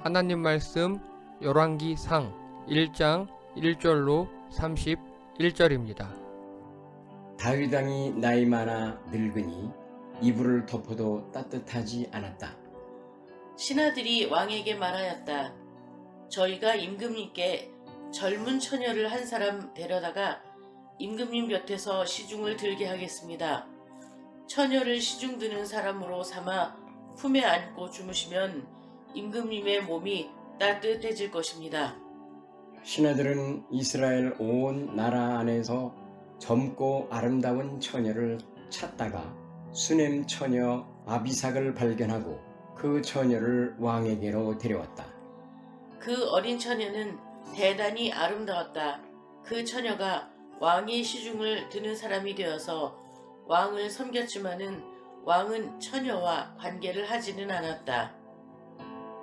하나님 말씀 열왕기상 1장 1절로 31절입니다. 다윗 왕이 나이 많아 늙으니 이불을 덮어도 따뜻하지 않았다. 신하들이 왕에게 말하였다. 저희가 임금님께 젊은 처녀를 한 사람 데려다가 임금님 곁에서 시중을 들게 하겠습니다. 처녀를 시중 드는 사람으로 삼아 품에 안고 주무시면 임금님의 몸이 따뜻해질 것입니다. 신하들은 이스라엘 온 나라 안에서 젊고 아름다운 처녀를 찾다가 수넴 처녀 아비삭을 발견하고 그 처녀를 왕에게로 데려왔다. 그 어린 처녀는 대단히 아름다웠다. 그 처녀가 왕의 시중을 드는 사람이 되어서 왕을 섬겼지만은 왕은 처녀와 관계를 하지는 않았다.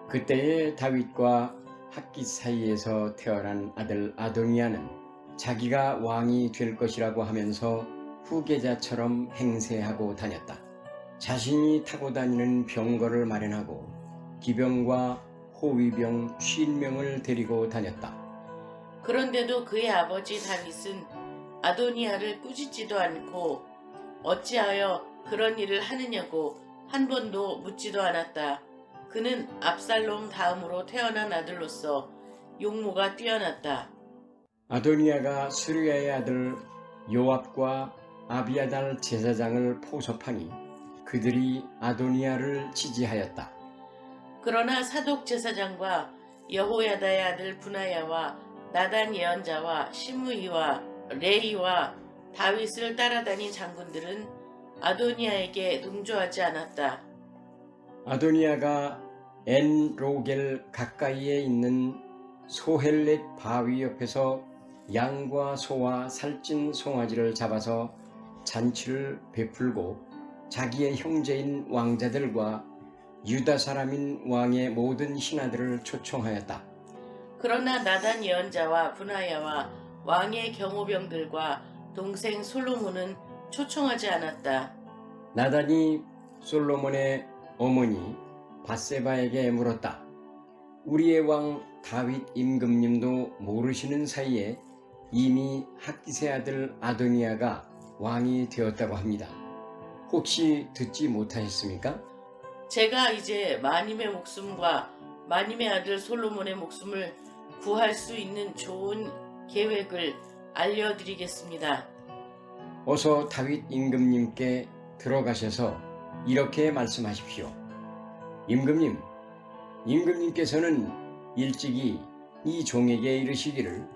그때에 다윗과 학깃 사이에서 태어난 아들 아도니아는 자기가 왕이 될 것이라고 하면서 후계자처럼 행세하고 다녔다. 자신이 타고 다니는 병거를 마련하고 기병과 호위병 50명을 데리고 다녔다. 그런데도 그의 아버지 다윗은 아도니아를 꾸짖지도 않고 어찌하여 그런 일을 하느냐고 한 번도 묻지도 않았다. 그는 압살롬 다음으로 태어난 아들로서 용모가 뛰어났다. 아도니아가 스루야의 아들 요압과 아비아달 제사장을 포섭하니 그들이 아도니아를 지지하였다. 그러나 사독 제사장과 여호야다의 아들 분하야와 나단 예언자와 시므이와 레이와 다윗을 따라다닌 장군들은 아도니아에게 동조하지 않았다. 아도니아가 엔로겔 가까이에 있는 소헬렛 바위 옆에서 양과 소와 살찐 송아지를 잡아서 잔치를 베풀고 자기의 형제인 왕자들과 유다 사람인 왕의 모든 신하들을 초청하였다. 그러나 나단 예언자와 분하야와 왕의 경호병들과 동생 솔로몬은 초청하지 않았다. 나단이 솔로몬의 어머니 밧세바에게 물었다. 우리의 왕 다윗 임금님도 모르시는 사이에 이미 학깃의 아들 아도니아가 왕이 되었다고 합니다. 혹시 듣지 못하셨습니까? 제가 이제 마님의 목숨과 마님의 아들 솔로몬의 목숨을 구할 수 있는 좋은 계획을 알려드리겠습니다. 어서 다윗 임금님께 들어가셔서 이렇게 말씀하십시오. 임금님께서는 일찍이 이 종에게 이르시기를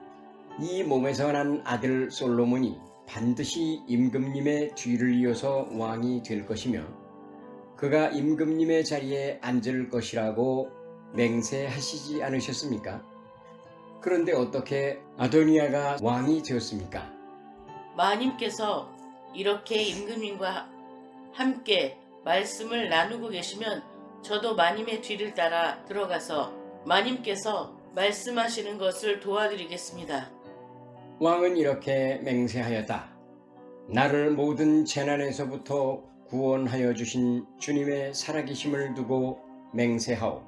이 몸에서 난 아들 솔로몬이 반드시 임금님의 뒤를 이어서 왕이 될 것이며 그가 임금님의 자리에 앉을 것이라고 맹세하시지 않으셨습니까? 그런데 어떻게 아도니아가 왕이 되었습니까? 마님께서 이렇게 임금님과 함께 말씀을 나누고 계시면 저도 마님의 뒤를 따라 들어가서 마님께서 말씀하시는 것을 도와드리겠습니다. 왕은 이렇게 맹세하였다. 나를 모든 재난에서부터 구원하여 주신 주님의 살아계심을 두고 맹세하오.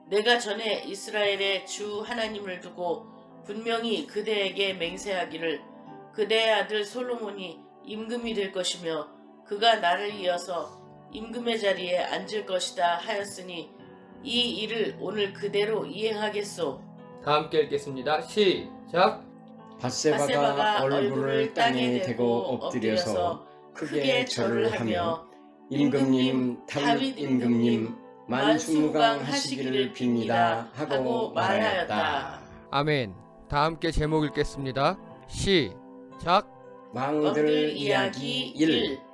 내가 전에 이스라엘의 주 하나님을 두고 분명히 그대에게 맹세하기를 그대의 아들 솔로몬이 임금이 될 것이며 그가 나를 이어서 임금의 자리에 앉을 것이다 하였으니 이 일을 오늘 그대로 이행하겠소. 다 함께 읽겠습니다. 시작. 밧세바가 얼굴을 땅에 대고 엎드려서 크게 절을 하며 임금님 다윗 임금님 만수무강 하시기를 빕니다 하고 말하였다. 아멘. 다 함께 제목 읽겠습니다. 시작. 왕들 이야기 1.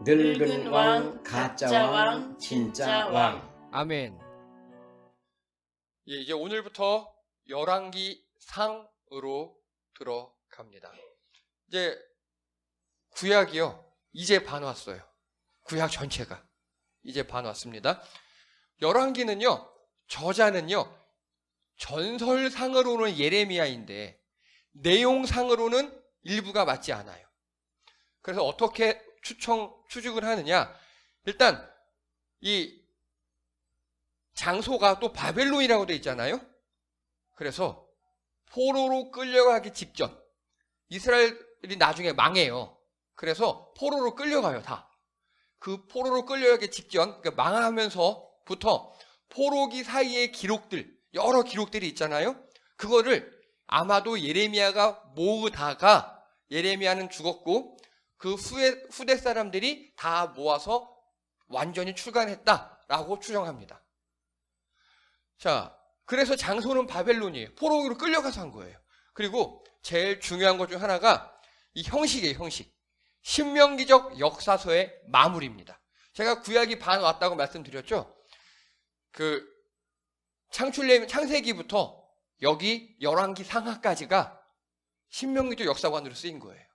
늙은 왕, 가짜 왕, 진짜 왕. 아멘. 이제 오늘부터 열왕기 상으로 들어갑니다. 이제 구약이요. 이제 반 왔어요. 구약 전체가 이제 반 왔습니다. 열왕기는요. 저자는요. 전설상으로는 예레미야인데 내용상으로는 일부가 맞지 않아요. 그래서 어떻게 추측을 하느냐? 일단 이 장소가 또 바벨론이라고 돼 있잖아요. 그래서 포로로 끌려가기 직전, 이스라엘이 나중에 망해요. 그래서 포로로 끌려가요, 다. 그 포로로 끌려가기 직전, 그러니까 망하면서부터 포로기 사이의 기록들, 여러 기록들이 있잖아요. 그거를 아마도 예레미야가 모으다가, 예레미야는 죽었고 그 후대 사람들이 다 모아서 완전히 출간했다라고 추정합니다. 자, 그래서 장소는 바벨론이에요. 포로로 끌려가서 한 거예요. 그리고 제일 중요한 것 중 하나가 이 형식이에요, 형식. 신명기적 역사서의 마무리입니다. 제가 구약이 반 왔다고 말씀드렸죠. 그 창세기부터 여기 열왕기 상하까지가 신명기적 역사관으로 쓰인 거예요.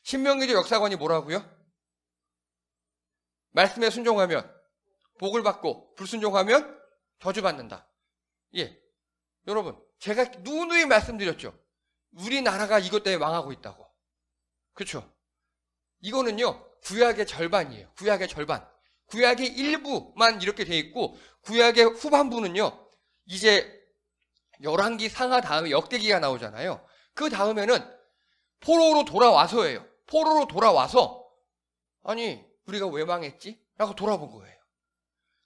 신명기적 역사관이 뭐라고요? 말씀에 순종하면 복을 받고 불순종하면 저주받는다. 예, 여러분, 제가 누누이 말씀드렸죠. 우리나라가 이것 때문에 망하고 있다고. 그렇죠? 이거는요, 구약의 절반이에요. 구약의 절반. 구약의 일부만 이렇게 돼 있고, 구약의 후반부는요, 이제 열왕기 상하 다음에 역대기가 나오잖아요. 그 다음에는 포로로 돌아와서예요. 포로로 돌아와서, 아니, 우리가 왜 망했지? 라고 돌아본 거예요.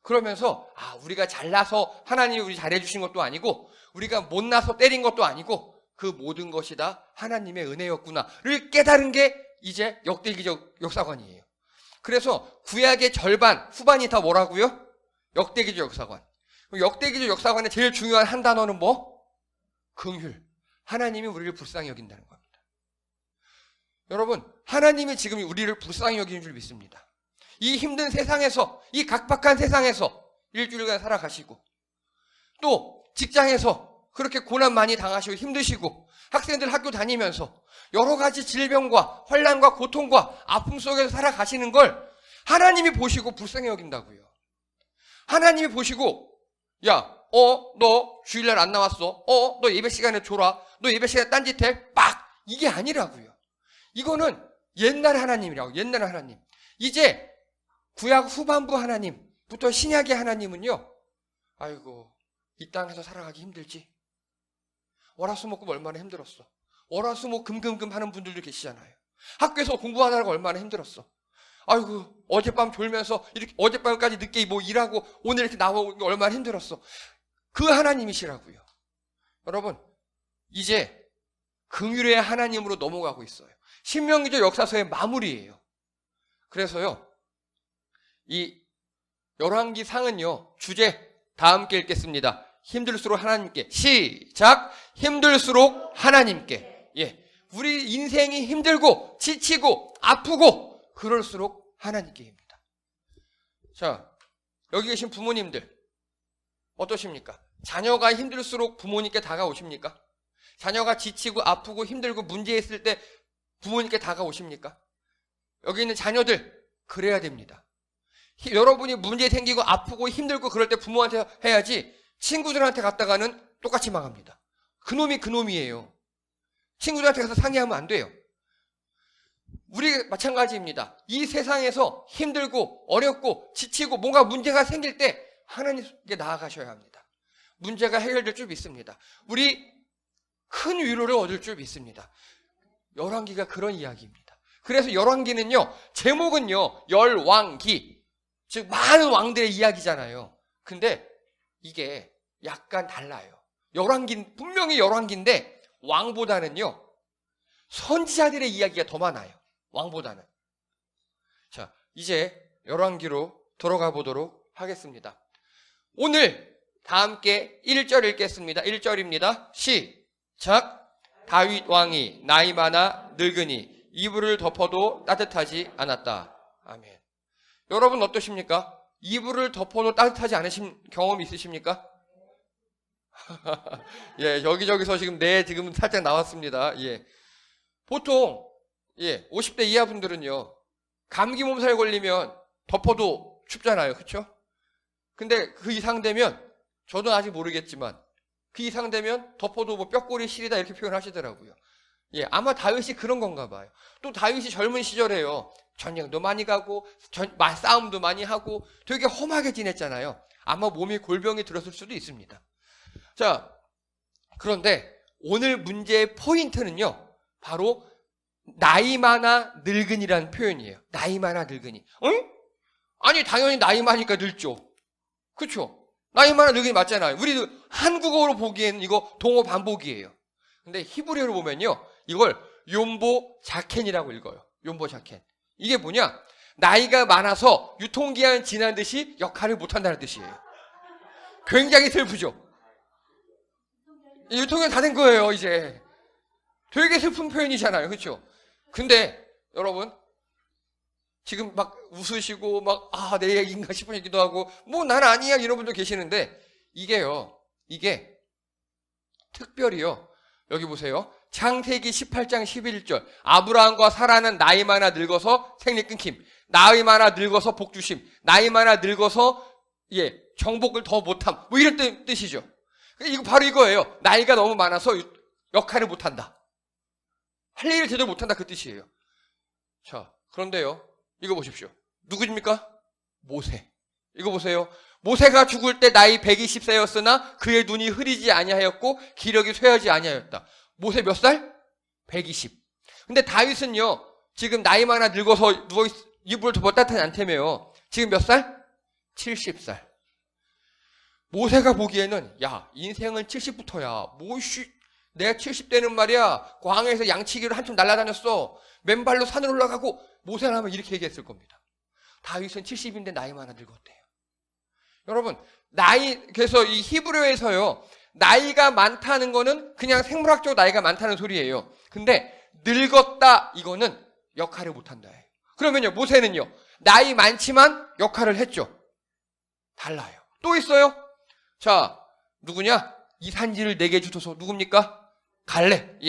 그러면서, 우리가 잘나서 하나님이 우리 잘해주신 것도 아니고, 우리가 못나서 때린 것도 아니고, 그 모든 것이 다 하나님의 은혜였구나를 깨달은 게 이제 역대기적 역사관이에요. 그래서 구약의 절반, 후반이 다 뭐라고요? 역대기적 역사관. 역대기적 역사관의 제일 중요한 한 단어는 뭐? 긍휼. 하나님이 우리를 불쌍히 여긴다는 겁니다. 여러분, 하나님이 지금 우리를 불쌍히 여기는 줄 믿습니다. 이 힘든 세상에서, 이 각박한 세상에서 일주일간 살아가시고, 또 직장에서 그렇게 고난 많이 당하시고 힘드시고, 학생들 학교 다니면서 여러 가지 질병과 환난과 고통과 아픔 속에서 살아가시는 걸 하나님이 보시고 불쌍히 여긴다고요. 하나님이 보시고, 야, 너 주일날 안 나왔어. 너 예배 시간에 졸아. 너 예배 시간에 딴짓해. 빡! 이게 아니라고요. 이거는 옛날 하나님이라고. 옛날 하나님. 이제 구약 후반부 하나님부터 신약의 하나님은요, 아이고, 이 땅에서 살아가기 힘들지. 월화수목금 얼마나 힘들었어. 월화수목 금금금 하는 분들도 계시잖아요. 학교에서 공부하느라고 얼마나 힘들었어. 아이고, 어젯밤 졸면서 이렇게 어젯밤까지 늦게 뭐 일하고 오늘 이렇게 나오는 게 얼마나 힘들었어. 그 하나님이시라고요. 여러분, 이제 긍휼의 하나님으로 넘어가고 있어요. 신명기적 역사서의 마무리예요. 그래서요, 이 열왕기 상은요, 주제 다 함께 읽겠습니다. 힘들수록 하나님께. 시작. 힘들수록 하나님께. 예, 우리 인생이 힘들고 지치고 아프고 그럴수록 하나님께입니다. 자, 여기 계신 부모님들 어떠십니까? 자녀가 힘들수록 부모님께 다가오십니까? 자녀가 지치고 아프고 힘들고 문제 있을 때 부모님께 다가오십니까? 여기 있는 자녀들 그래야 됩니다. 여러분이 문제 생기고 아프고 힘들고 그럴 때 부모한테 해야지, 친구들한테 갔다가는 똑같이 망합니다. 그놈이 그놈이에요. 친구들한테 가서 상의하면 안 돼요. 우리 마찬가지입니다. 이 세상에서 힘들고 어렵고 지치고 뭔가 문제가 생길 때 하나님께 나아가셔야 합니다. 문제가 해결될 줄 믿습니다. 우리 큰 위로를 얻을 줄 믿습니다. 열왕기가 그런 이야기입니다. 그래서 열왕기는요, 제목은요, 열왕기, 즉 많은 왕들의 이야기잖아요. 근데 이게 약간 달라요. 열왕기, 분명히 열왕기인데 왕보다는요, 선지자들의 이야기가 더 많아요. 왕보다는. 자, 이제 열왕기로 들어가 보도록 하겠습니다. 오늘 다 함께 1절 읽겠습니다. 1절입니다. 시작. 다윗 왕이 나이 많아 늙으니 이불을 덮어도 따뜻하지 않았다. 아멘. 여러분 어떠십니까? 이불을 덮어도 따뜻하지 않으신 경험 있으십니까? 예, 여기저기서 지금 지금 살짝 나왔습니다. 예. 보통 50대 이하 분들은요, 감기 몸살 걸리면 덮어도 춥잖아요. 그렇죠? 근데 그 이상 되면, 저도 아직 모르겠지만 그 이상 되면 덮어도 뭐 뼈골이 시리다 이렇게 표현하시더라고요. 예, 아마 다윗이 그런 건가 봐요. 또 다윗이 젊은 시절에요, 전쟁도 많이 가고 싸움도 많이 하고 되게 험하게 지냈잖아요. 아마 몸에 골병이 들었을 수도 있습니다. 자, 그런데 오늘 문제의 포인트는요, 바로 나이 많아 늙은이라는 표현이에요. 나이 많아 늙은이. 응? 아니, 당연히 나이 많으니까 늙죠. 그렇죠? 나이 많아 늙은이 맞잖아요. 우리 한국어로 보기에는 이거 동어 반복이에요. 근데 히브리어로 보면요, 이걸 욤보 자켄이라고 읽어요. 욤보 자켄. 이게 뭐냐? 나이가 많아서 유통기한 지난 듯이 역할을 못한다는 뜻이에요. 굉장히 슬프죠? 유통기한 다 된 거예요, 이제. 되게 슬픈 표현이잖아요. 그렇죠? 근데 여러분, 지금 막 웃으시고 막 내 얘기인가 싶은 얘기도 하고 뭐 난 아니야 이런 분도 계시는데, 이게 특별히요, 여기 보세요. 창세기 18장 11절 아브라함과 사라는 나이 많아 늙어서 생리 끊김, 나이 많아 늙어서 복 주심, 나이 많아 늙어서 정복을 더 못함, 뭐 이런 뜻이죠. 이거 바로 이거예요. 나이가 너무 많아서 역할을 못한다, 할 일을 제대로 못한다, 그 뜻이에요. 자, 그런데요, 이거 보십시오. 누구입니까? 모세. 이거 보세요. 모세가 죽을 때 나이 120세였으나 그의 눈이 흐리지 아니하였고 기력이 쇠하지 아니하였다. 모세 몇 살? 120. 근데 다윗은요, 지금 나이 많아 늙어서 이불을 더 따뜻하지 않다며요. 지금 몇 살? 70살. 모세가 보기에는 인생은 70부터야. 내가 70대는 말이야, 광야에서 양치기를 한참 날아다녔어. 맨발로 산을 올라가고, 모세를 하면 이렇게 얘기했을 겁니다. 다윗은 70인데 나이 많아 늙었대요. 여러분, 그래서 이 히브리어에서요, 나이가 많다는 거는 그냥 생물학적으로 나이가 많다는 소리예요. 근데 늙었다, 이거는 역할을 못한다. 그러면요, 모세는요, 나이 많지만 역할을 했죠. 달라요. 또 있어요. 자, 누구냐? 이 산지를 내게 주소서. 누굽니까? 갈렙.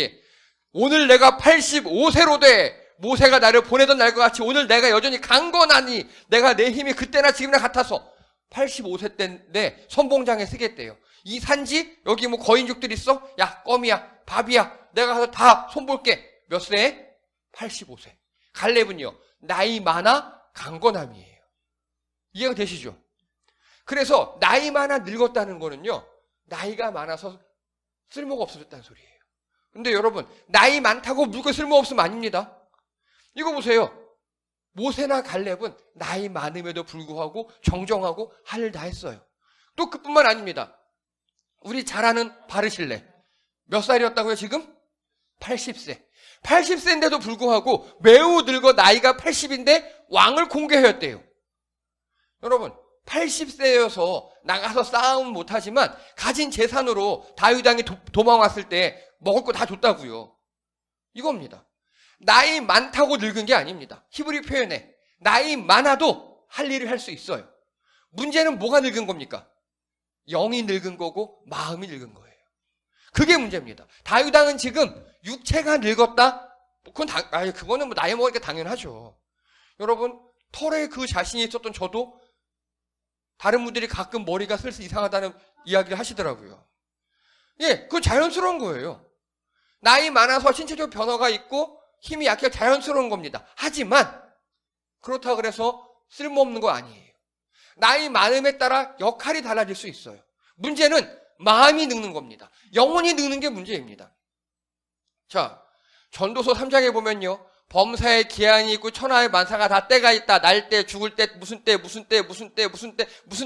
오늘 내가 85세로 돼. 모세가 나를 보내던 날과 같이 오늘 내가 여전히 강건하니 내가 내 힘이 그때나 지금이나 같아서 85세 때인데 선봉장에 쓰겠대요. 이 산지 여기 뭐 거인족들 있어? 야, 껌이야, 밥이야, 내가 가서 다 손볼게. 몇 세에? 85세. 갈렙은요, 나이 많아 강건함이에요. 이해가 되시죠? 그래서 나이 많아 늙었다는 거는요, 나이가 많아서 쓸모가 없어졌다는 소리예요. 근데 여러분, 나이 많다고 늙고 쓸모없으면 아닙니다. 이거 보세요. 모세나 갈렙은 나이 많음에도 불구하고 정정하고 할 일 다 했어요. 또 그뿐만 아닙니다. 우리 잘 아는 바르실레. 몇 살이었다고요, 지금? 80세. 80세인데도 불구하고 매우 늙어 나이가 80인데 왕을 공개하였대요. 여러분, 80세여서 나가서 싸움은 못하지만 가진 재산으로 다윗 왕이 도망왔을 때 먹을 거 다 줬다고요. 이겁니다. 나이 많다고 늙은 게 아닙니다. 히브리 표현에 나이 많아도 할 일을 할 수 있어요. 문제는 뭐가 늙은 겁니까? 영이 늙은 거고 마음이 늙은 거예요. 그게 문제입니다. 다윗 왕은 지금 육체가 늙었다? 그거는 뭐 나이 먹으니까 당연하죠. 여러분, 털에 그 자신이 있었던 저도 다른 분들이 가끔 머리가 슬슬 이상하다는 이야기를 하시더라고요. 그건 자연스러운 거예요. 나이 많아서 신체적 변화가 있고 힘이 약해서 자연스러운 겁니다. 하지만 그렇다고 그래서 쓸모없는 거 아니에요. 나이 많음에 따라 역할이 달라질 수 있어요. 문제는 마음이 늙는 겁니다. 영혼이 늙는 게 문제입니다. 자, 전도서 3장에 보면요, 범사에 기한이 있고 천하의 만사가 다 때가 있다. 날 때, 죽을 때, 무슨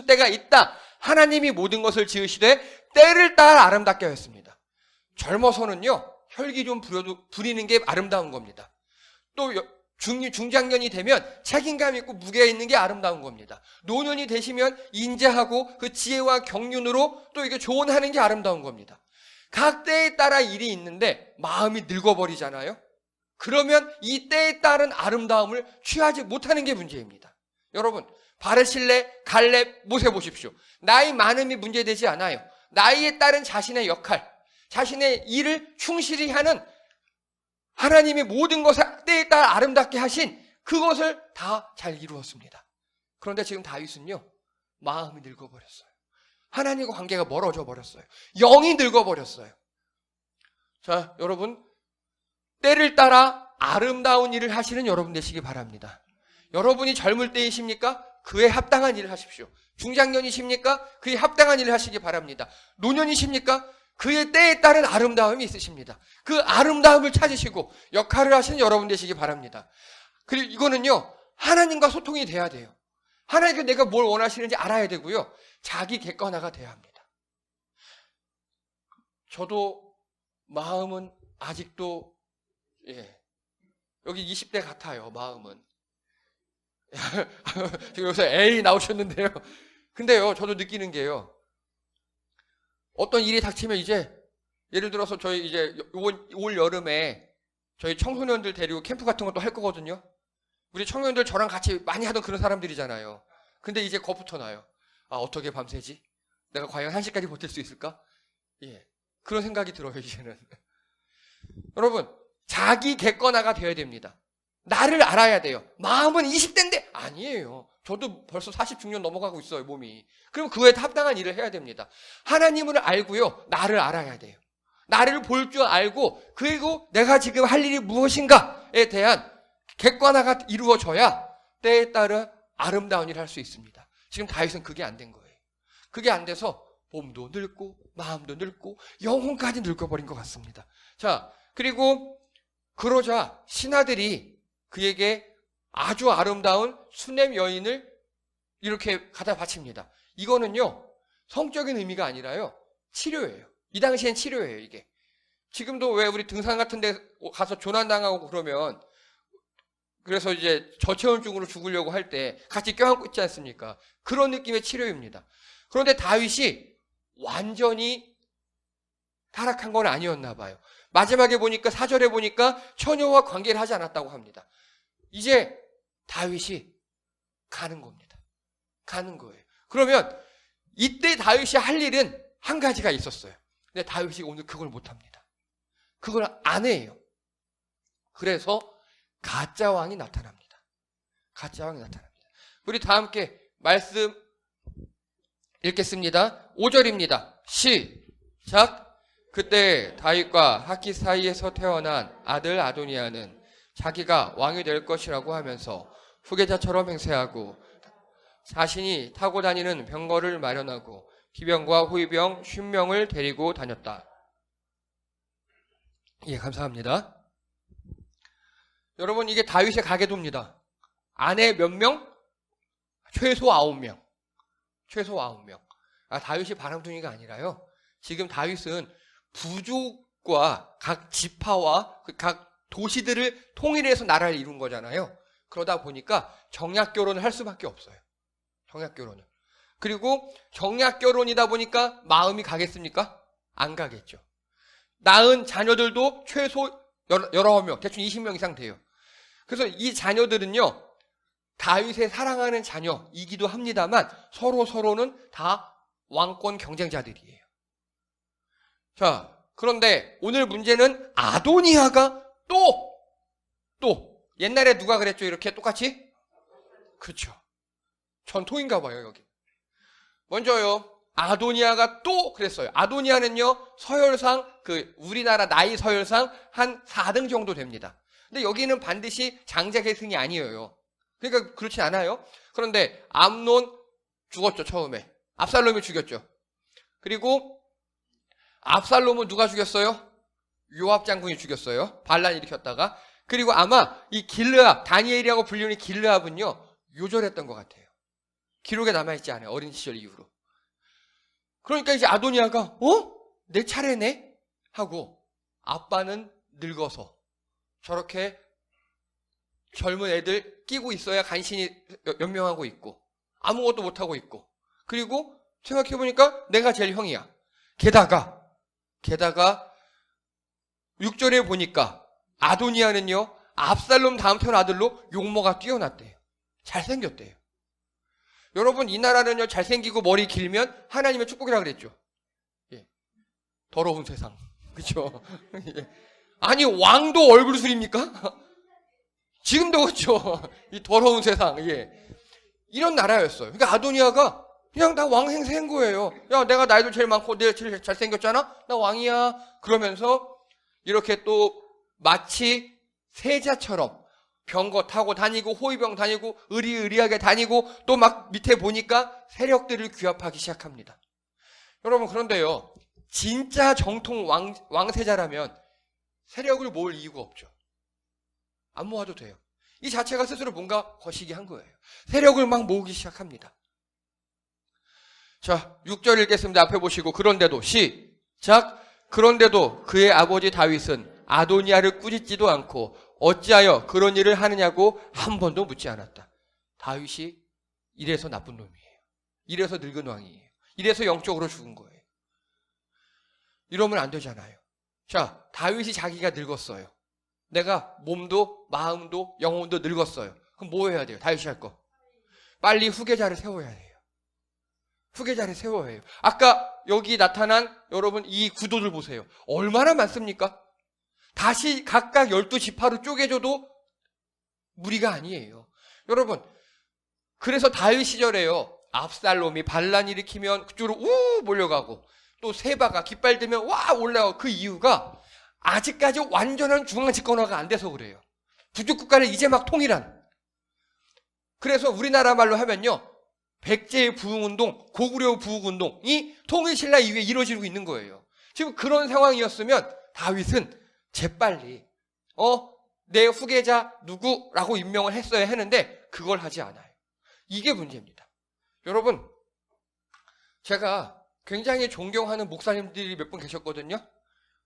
때가 있다. 하나님이 모든 것을 지으시되 때를 따라 아름답게 하였습니다. 젊어서는요, 혈기 좀 부리는 게 아름다운 겁니다. 또 중장년이 되면 책임감 있고 무게 있는 게 아름다운 겁니다. 노년이 되시면 인자하고 그 지혜와 경륜으로 또 이게 조언하는 게 아름다운 겁니다. 각 때에 따라 일이 있는데 마음이 늙어버리잖아요. 그러면 이 때에 따른 아름다움을 취하지 못하는 게 문제입니다. 여러분, 바르실레, 갈렙, 모세 보십시오. 나이 많음이 문제되지 않아요. 나이에 따른 자신의 역할, 자신의 일을 충실히 하는 하나님이 모든 것을 때에 따라 아름답게 하신 그것을 다 잘 이루었습니다. 그런데 지금 다윗은요, 마음이 늙어버렸어요. 하나님과 관계가 멀어져 버렸어요. 영이 늙어버렸어요. 자, 여러분, 때를 따라 아름다운 일을 하시는 여러분 되시기 바랍니다. 여러분이 젊을 때이십니까? 그에 합당한 일을 하십시오. 중장년이십니까? 그에 합당한 일을 하시기 바랍니다. 노년이십니까? 그의 때에 따른 아름다움이 있으십니다. 그 아름다움을 찾으시고 역할을 하시는 여러분 되시기 바랍니다. 그리고 이거는요, 하나님과 소통이 돼야 돼요. 하나님께 내가 뭘 원하시는지 알아야 되고요. 자기 객관화가 돼야 합니다. 저도 마음은 아직도 여기 20대 같아요. 마음은. 지금 여기서 에이 나오셨는데요. 근데요, 저도 느끼는 게요. 어떤 일이 닥치면 이제 예를 들어서 저희 이제 올 여름에 저희 청소년들 데리고 캠프 같은 것도 할 거거든요. 우리 청년들 저랑 같이 많이 하던 그런 사람들이잖아요. 근데 이제 겁부터 나요. 아, 어떻게 밤새지? 내가 과연 1시까지 버틸 수 있을까? 예. 그런 생각이 들어요, 이제는. 여러분, 자기 객관화가 되어야 됩니다. 나를 알아야 돼요. 마음은 20대인데 아니에요. 저도 벌써 40 중년 넘어가고 있어요, 몸이. 그럼 그에 합당한 일을 해야 됩니다. 하나님을 알고요, 나를 알아야 돼요. 나를 볼 줄 알고, 그리고 내가 지금 할 일이 무엇인가에 대한 객관화가 이루어져야 때에 따라 아름다운 일을 할 수 있습니다. 지금 다윗은 그게 안 된 거예요. 그게 안 돼서 몸도 늙고 마음도 늙고 영혼까지 늙어버린 것 같습니다. 자, 그리고 그러자 신하들이 그에게 아주 아름다운 수냄 여인을 이렇게 갖다 바칩니다. 이거는요, 성적인 의미가 아니라요, 치료예요. 이 당시엔 치료예요, 이게. 지금도 왜 우리 등산 같은 데 가서 조난당하고 그러면, 그래서 이제 저체온증으로 죽으려고 할 때 같이 껴안고 있지 않습니까? 그런 느낌의 치료입니다. 그런데 다윗이 완전히 타락한 건 아니었나 봐요. 마지막에 보니까, 4절에 보니까 처녀와 관계를 하지 않았다고 합니다. 이제 다윗이 가는 겁니다. 가는 거예요. 그러면 이때 다윗이 할 일은 한 가지가 있었어요. 근데 다윗이 오늘 그걸 못합니다. 그걸 안 해요. 그래서 가짜 왕이 나타납니다. 가짜 왕이 나타납니다. 우리 다 함께 말씀 읽겠습니다. 5절입니다. 시작. 그때 다윗과 하깃 사이에서 태어난 아들 아도니아는 자기가 왕이 될 것이라고 하면서 후계자처럼 행세하고 자신이 타고 다니는 병거를 마련하고 기병과 호위병 50명을 데리고 다녔다. 예, 감사합니다. 여러분, 이게 다윗의 가계도입니다. 아내 몇 명? 최소 9명. 최소 9명. 다윗이 바람둥이가 아니라요, 지금 다윗은 부족과 각 지파와 각 도시들을 통일해서 나라를 이룬 거잖아요. 그러다 보니까 정략 결혼을 할 수밖에 없어요. 정략 결혼을. 그리고 정략 결혼이다 보니까 마음이 가겠습니까? 안 가겠죠. 낳은 자녀들도 최소 19명, 대충 20명 이상 돼요. 그래서 이 자녀들은요, 다윗의 사랑하는 자녀이기도 합니다만 서로는 다 왕권 경쟁자들이에요. 자, 그런데 오늘 문제는 아도니아가 또 옛날에 누가 그랬죠? 이렇게 똑같이? 그렇죠. 전통인가 봐요, 여기. 먼저요, 아도니아가 또 그랬어요. 아도니아는요, 서열상 우리나라 나이 서열상 한 4등 정도 됩니다. 근데 여기는 반드시 장자 계승이 아니에요. 그러니까 그렇지 않아요. 그런데 암논 죽었죠, 처음에. 압살롬이 죽였죠. 그리고 압살롬은 누가 죽였어요? 요압 장군이 죽였어요. 반란 일으켰다가. 그리고 아마 이 길르압, 다니엘이라고 불리는 길르압은요, 요절했던 것 같아요. 기록에 남아있지 않아요, 어린 시절 이후로. 그러니까 이제 아도니아가 내 차례네? 하고 아빠는 늙어서 저렇게 젊은 애들 끼고 있어야 간신히 연명하고 있고 아무것도 못하고 있고, 그리고 생각해보니까 내가 제일 형이야. 게다가 6절에 보니까 아도니아는요, 압살롬 다음 태어난 아들로 용모가 뛰어났대요. 잘생겼대요. 여러분, 이 나라는요, 잘생기고 머리 길면 하나님의 축복이라 그랬죠. 예. 더러운 세상. 그렇죠? 예. 아니, 왕도 얼굴술입니까? 지금도 그렇죠. 이 더러운 세상. 예. 이런 나라였어요. 그러니까 아도니아가 그냥 나 왕 행세한 거예요. 야, 내가 나이도 제일 많고 내가 제일 잘생겼잖아? 나 왕이야. 그러면서 이렇게 또 마치 세자처럼 병거 타고 다니고 호위병 다니고 의리의리하게 다니고 또 막 밑에 보니까 세력들을 규합하기 시작합니다. 여러분 그런데요. 진짜 정통 왕세자라면 세력을 모을 이유가 없죠. 안 모아도 돼요. 이 자체가 스스로 뭔가 거시기 한 거예요. 세력을 막 모으기 시작합니다. 자, 6절 읽겠습니다. 앞에 보시고 그런데도 시작. 그런데도 그의 아버지 다윗은 아도니아를 꾸짖지도 않고 어찌하여 그런 일을 하느냐고 한 번도 묻지 않았다. 다윗이 이래서 나쁜 놈이에요. 이래서 늙은 왕이에요. 이래서 영적으로 죽은 거예요. 이러면 안 되잖아요. 자, 다윗이 자기가 늙었어요. 내가 몸도 마음도 영혼도 늙었어요. 그럼 뭐 해야 돼요? 다윗이 할 거. 빨리 후계자를 세워야 해요. 후계자를 세워야 해요. 아까 여기 나타난 여러분 이 구도들 보세요. 얼마나 많습니까? 다시 각각 12지파로 쪼개줘도 무리가 아니에요. 여러분 그래서 다윗 시절에요. 압살롬이 반란 일으키면 그쪽으로 우 몰려가고 또 세바가 깃발 들면 와 올라가고 그 이유가 아직까지 완전한 중앙 집권화가 안 돼서 그래요. 부족국가를 이제 막 통일한. 그래서 우리나라 말로 하면요. 백제의 부흥운동, 고구려 부흥운동이 통일신라 이후에 이루어지고 있는 거예요. 지금 그런 상황이었으면 다윗은 재빨리 내 후계자 누구라고 임명을 했어야 했는데 그걸 하지 않아요. 이게 문제입니다. 여러분 제가 굉장히 존경하는 목사님들이 몇 분 계셨거든요.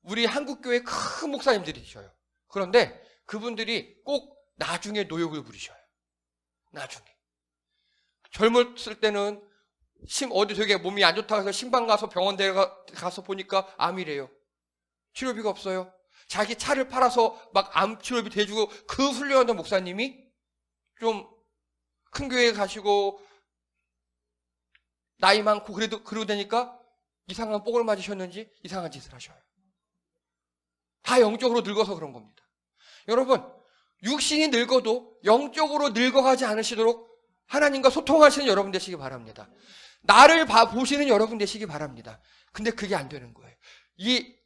우리 한국교회 큰 목사님들이셔요. 그런데 그분들이 꼭 나중에 노역을 부리셔요. 나중에. 젊었을 때는 어디 되게 몸이 안 좋다고 해서 신방 가서 병원 가서 보니까 암이래요. 치료비가 없어요. 자기 차를 팔아서 막 암 치료비 대주고 그 훌륭한 목사님이 좀 큰 교회에 가시고 나이 많고 그래도 그러고 되니까 이상한 복을 맞으셨는지 이상한 짓을 하셔요. 다 영적으로 늙어서 그런 겁니다. 여러분 육신이 늙어도 영적으로 늙어가지 않으시도록 하나님과 소통하시는 여러분 되시기 바랍니다. 나를 보시는 여러분 되시기 바랍니다. 근데 그게 안 되는 거예요.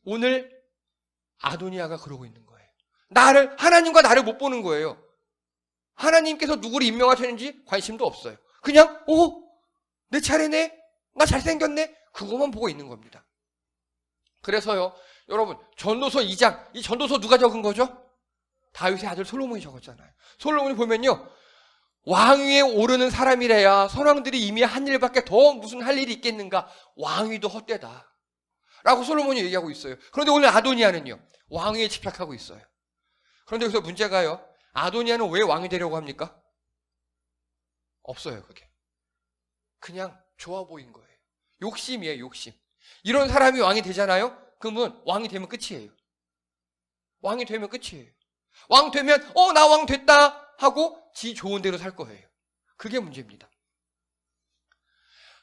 오늘 아도니아가 그러고 있는 거예요. 하나님과 나를 못 보는 거예요. 하나님께서 누구를 임명하셨는지 관심도 없어요. 그냥 내 차례네? 나 잘생겼네? 그것만 보고 있는 겁니다. 그래서요 여러분 전도서 2장 이 전도서 누가 적은 거죠? 다윗의 아들 솔로몬이 적었잖아요. 솔로몬이 보면요 왕위에 오르는 사람이래야 선왕들이 이미 한 일밖에 더 무슨 할 일이 있겠는가. 왕위도 헛되다 라고 솔로몬이 얘기하고 있어요. 그런데 오늘 아도니아는요 왕위에 집착하고 있어요. 그런데 여기서 문제가요 아도니아는 왜 왕이 되려고 합니까? 없어요. 그게 그냥 좋아 보인 거예요. 욕심이에요. 욕심. 이런 사람이 왕이 되잖아요. 그러면 왕이 되면 끝이에요. 왕이 되면 끝이에요. 왕 되면 나 왕 됐다 하고 지 좋은 대로 살 거예요. 그게 문제입니다.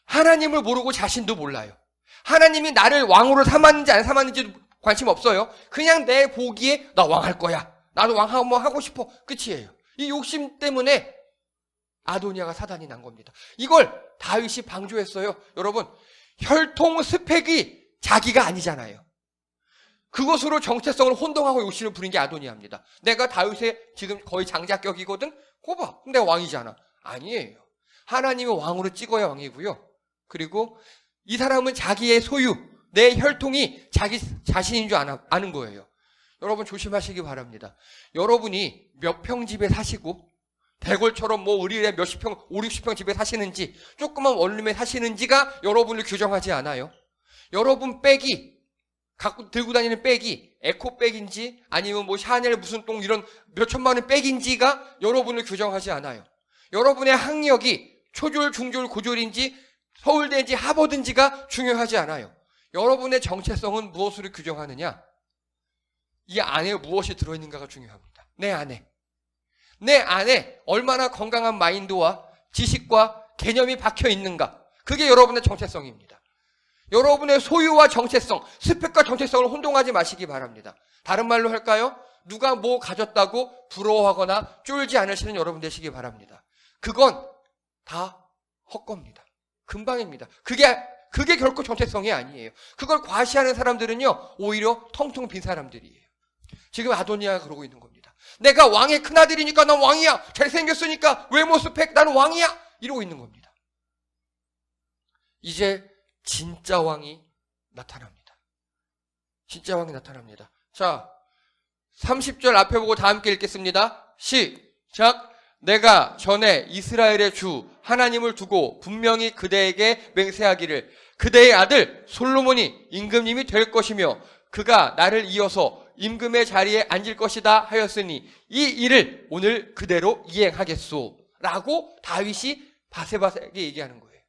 하나님을 모르고 자신도 몰라요. 하나님이 나를 왕으로 삼았는지 안 삼았는지 관심 없어요. 그냥 내 보기에 나 왕할 거야. 나도 왕 한번 하고 싶어. 끝이에요. 이 욕심 때문에 아도니아가 사단이 난 겁니다. 이걸 다윗이 방조했어요. 여러분 혈통 스펙이 자기가 아니잖아요. 그것으로 정체성을 혼동하고 욕심을 부린 게 아도니아입니다. 내가 다윗의 지금 거의 장자격이거든? 꼽아. 내가 왕이잖아. 아니에요. 하나님이 왕으로 찍어야 왕이고요. 그리고 이 사람은 자기의 소유, 내 혈통이 자기 자신인 줄 아는 거예요. 여러분 조심하시기 바랍니다. 여러분이 몇 평 집에 사시고 대궐처럼 의리에 몇십 평, 5, 60평 집에 사시는지 조그만 원룸에 사시는지가 여러분을 규정하지 않아요. 여러분 백이 갖고 들고 다니는 백이 에코백인지 아니면 샤넬 무슨 똥 이런 몇 천만 원 백인지가 여러분을 규정하지 않아요. 여러분의 학력이 초졸, 중졸, 고졸인지 서울대인지 하버드인지가 중요하지 않아요. 여러분의 정체성은 무엇으로 규정하느냐? 이 안에 무엇이 들어있는가가 중요합니다. 내 안에 얼마나 건강한 마인드와 지식과 개념이 박혀 있는가. 그게 여러분의 정체성입니다. 여러분의 소유와 정체성, 스펙과 정체성을 혼동하지 마시기 바랍니다. 다른 말로 할까요? 누가 뭐 가졌다고 부러워하거나 쫄지 않으시는 여러분 되시기 바랍니다. 그건 다 헛겁니다. 금방입니다. 그게 결코 정체성이 아니에요. 그걸 과시하는 사람들은요, 오히려 텅텅 빈 사람들이에요. 지금 아도니아가 그러고 있는 겁니다. 내가 왕의 큰아들이니까 난 왕이야. 잘생겼으니까 외모 스펙 나는 왕이야. 이러고 있는 겁니다. 이제 진짜 왕이 나타납니다. 진짜 왕이 나타납니다. 자, 30절 앞에 보고 다 함께 읽겠습니다. 시작. 내가 전에 이스라엘의 주 하나님을 두고 분명히 그대에게 맹세하기를 그대의 아들 솔로몬이 임금님이 될 것이며 그가 나를 이어서 임금의 자리에 앉을 것이다 하였으니 이 일을 오늘 그대로 이행하겠소 라고 다윗이 바세바에게 얘기하는 거예요.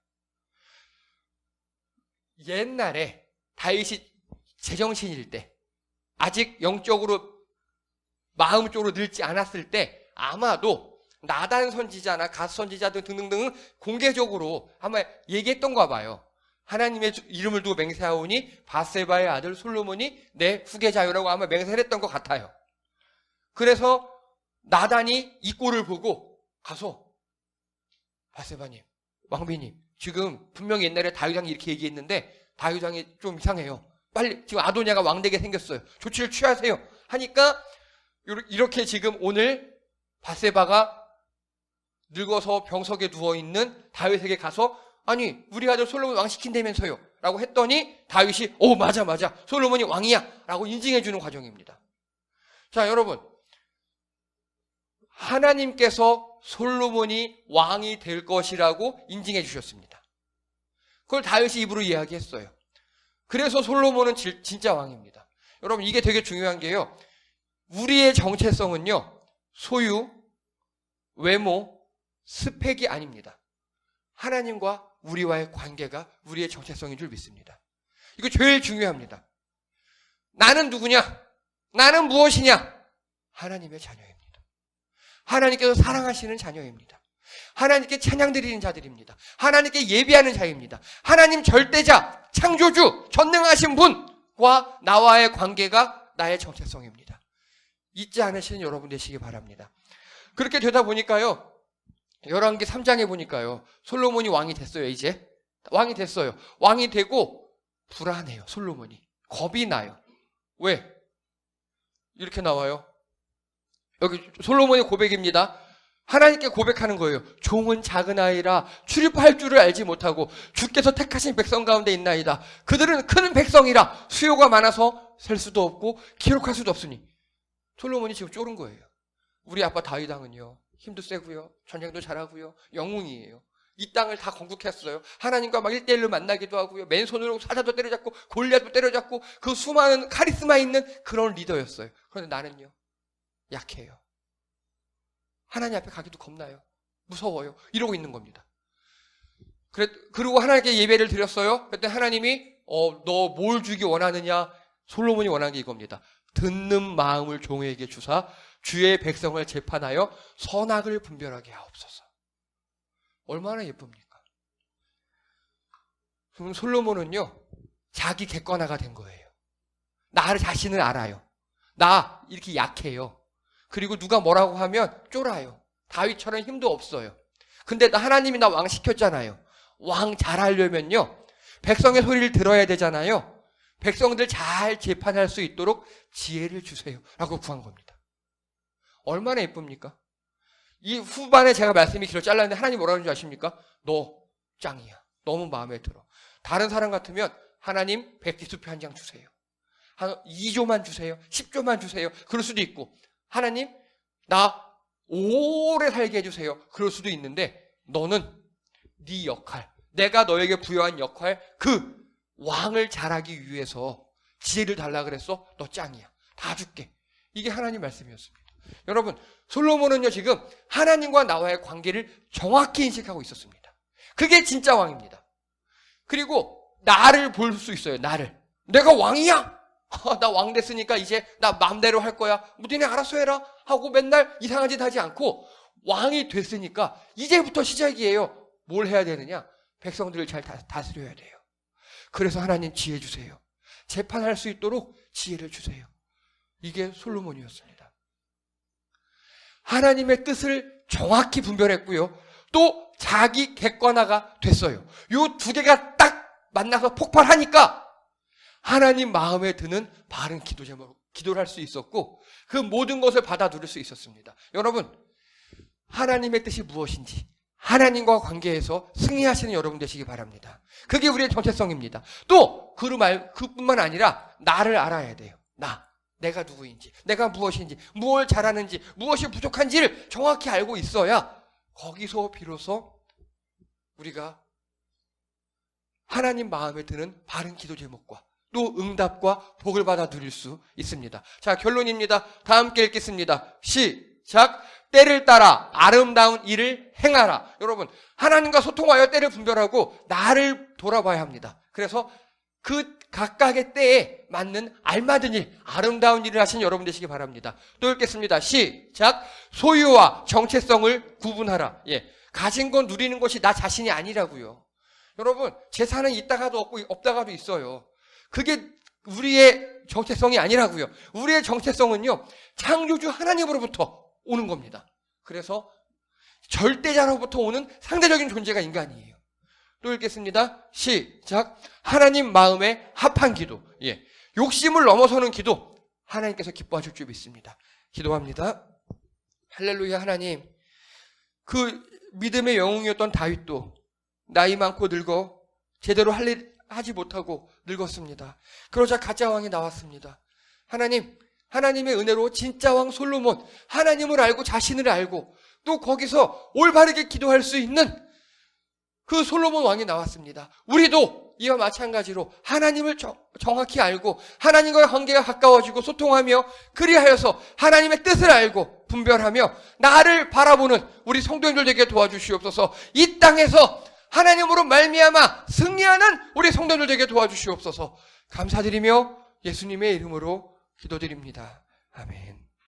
옛날에 다윗이 제정신일 때 아직 영적으로 마음적으로 늙지 않았을 때 아마도 나단 선지자나 갓 선지자들 등등등 공개적으로 아마 얘기했던가 봐요. 하나님의 이름을 두고 맹세하오니 바세바의 아들 솔로몬이 내 후계자요라고 아마 맹세를 했던 것 같아요. 그래서 나단이 이 꼴을 보고 가서 바세바님, 왕비님, 지금 분명히 옛날에 다윗왕이 이렇게 얘기했는데 다윗왕이 좀 이상해요. 빨리 지금 아도냐가 왕되게 생겼어요. 조치를 취하세요. 하니까 이렇게 지금 오늘 바세바가 늙어서 병석에 누워있는 다윗에게 가서 아니 우리 아들 솔로몬 왕 시킨다면서요 라고 했더니 다윗이 맞아 솔로몬이 왕이야 라고 인증해 주는 과정입니다. 자, 여러분, 하나님께서 솔로몬이 왕이 될 것이라고 인증해 주셨습니다. 그걸 다윗이 입으로 이야기했어요. 그래서 솔로몬은 진짜 왕입니다. 여러분, 이게 되게 중요한 게요, 우리의 정체성은요 소유, 외모, 스펙이 아닙니다. 하나님과 우리와의 관계가 우리의 정체성인 줄 믿습니다. 이거 제일 중요합니다. 나는 누구냐? 나는 무엇이냐? 하나님의 자녀입니다. 하나님께서 사랑하시는 자녀입니다. 하나님께 찬양 드리는 자들입니다. 하나님께 예배하는 자입니다. 하나님 절대자, 창조주, 전능하신 분과 나와의 관계가 나의 정체성입니다. 잊지 않으시는 여러분 되시기 바랍니다. 그렇게 되다 보니까요, 열왕기 3장에 보니까요, 솔로몬이 왕이 됐어요. 이제 왕이 됐어요. 왕이 되고 불안해요. 솔로몬이 겁이 나요. 왜? 이렇게 나와요. 여기 솔로몬의 고백입니다. 하나님께 고백하는 거예요. 종은 작은 아이라 출입할 줄을 알지 못하고 주께서 택하신 백성 가운데 있나이다. 그들은 큰 백성이라 수요가 많아서 셀 수도 없고 기록할 수도 없으니. 솔로몬이 지금 쫄은 거예요. 우리 아빠 다윗 왕은요, 힘도 세고요, 전쟁도 잘하고요, 영웅이에요. 이 땅을 다 건국했어요. 하나님과 막 1대1로 만나기도 하고요, 맨손으로 사자도 때려잡고 골리앗도 때려잡고 그 수많은 카리스마 있는 그런 리더였어요. 그런데 나는요, 약해요. 하나님 앞에 가기도 겁나요. 무서워요. 이러고 있는 겁니다. 그리고 하나님께 예배를 드렸어요. 그때 하나님이 너 뭘 주기 원하느냐? 솔로몬이 원한 게 이겁니다. 듣는 마음을 종에게 주사 주의 백성을 재판하여 선악을 분별하게 하옵소서. 얼마나 예쁩니까? 그럼 솔로몬은요, 자기 객관화가 된 거예요. 나를 자신을 알아요. 나 이렇게 약해요. 그리고 누가 뭐라고 하면 쫄아요. 다윗처럼 힘도 없어요. 근데 하나님이 나 왕 시켰잖아요. 왕 잘하려면요, 백성의 소리를 들어야 되잖아요. 백성들 잘 재판할 수 있도록 지혜를 주세요 라고 구한 겁니다. 얼마나 예쁩니까? 이 후반에 제가 말씀이 길어 잘랐는데 하나님 뭐라고 하는지 아십니까? 너 짱이야. 너무 마음에 들어. 다른 사람 같으면 하나님 백지수표 한 장 주세요. 한 2조만 주세요. 10조만 주세요. 그럴 수도 있고, 하나님 나 오래 살게 해주세요. 그럴 수도 있는데, 너는 네 역할, 내가 너에게 부여한 역할, 그 왕을 잘하기 위해서 지혜를 달라 그랬어. 너 짱이야. 다 줄게. 이게 하나님 말씀이었습니다. 여러분, 솔로몬은요 지금 하나님과 나와의 관계를 정확히 인식하고 있었습니다. 그게 진짜 왕입니다. 그리고 나를 볼 수 있어요. 나를. 내가 왕이야. 나 왕 됐으니까 이제 나 마음대로 할 거야. 뭐 니네 알아서 해라 하고 맨날 이상한 짓 하지 않고, 왕이 됐으니까 이제부터 시작이에요. 뭘 해야 되느냐? 백성들을 잘 다스려야 돼요. 그래서 하나님 지혜 주세요. 재판할 수 있도록 지혜를 주세요. 이게 솔로몬이었습니다. 하나님의 뜻을 정확히 분별했고요, 또 자기 객관화가 됐어요. 이 두 개가 딱 만나서 폭발하니까 하나님 마음에 드는 바른 기도 제목을 기도를 할 수 있었고 그 모든 것을 받아 들일 수 있었습니다. 여러분, 하나님의 뜻이 무엇인지 하나님과 관계에서 승리하시는 여러분 되시기 바랍니다. 그게 우리의 정체성입니다. 또 그뿐만 아니라 나를 알아야 돼요. 내가 누구인지, 내가 무엇인지, 무엇을 잘하는지, 무엇이 부족한지를 정확히 알고 있어야 거기서 비로소 우리가 하나님 마음에 드는 바른 기도 제목과 또 응답과 복을 받아 누릴 수 있습니다. 자, 결론입니다. 다 함께 읽겠습니다. 시작. 때를 따라 아름다운 일을 행하라. 여러분, 하나님과 소통하여 때를 분별하고 나를 돌아봐야 합니다. 그래서 그 각각의 때에 맞는 알맞은 일, 아름다운 일을 하신 여러분 되시기 바랍니다. 또 읽겠습니다. 시작. 소유와 정체성을 구분하라. 가진 건 누리는 것이 나 자신이 아니라고요. 여러분, 재산은 있다가도 없고 없다가도 있어요. 그게 우리의 정체성이 아니라고요. 우리의 정체성은요, 창조주 하나님으로부터 오는 겁니다. 그래서 절대자로부터 오는 상대적인 존재가 인간이에요. 또 읽겠습니다. 시작. 하나님 마음에 합한 기도. 욕심을 넘어서는 기도. 하나님께서 기뻐하실 줄 믿습니다. 기도합니다. 할렐루야. 하나님, 그 믿음의 영웅이었던 다윗도 나이 많고 늙어 제대로 할 일 하지 못하고 늙었습니다. 그러자 가짜 왕이 나왔습니다. 하나님, 하나님의 은혜로 진짜 왕 솔로몬, 하나님을 알고 자신을 알고 또 거기서 올바르게 기도할 수 있는 그 솔로몬 왕이 나왔습니다. 우리도 이와 마찬가지로 하나님을 정확히 알고 하나님과의 관계가 가까워지고 소통하며 그리하여서 하나님의 뜻을 알고 분별하며 나를 바라보는 우리 성도님들 되게 도와주시옵소서. 이 땅에서 하나님으로 말미암아 승리하는 우리 성도님들 되게 도와주시옵소서. 감사드리며 예수님의 이름으로 기도드립니다. 아멘.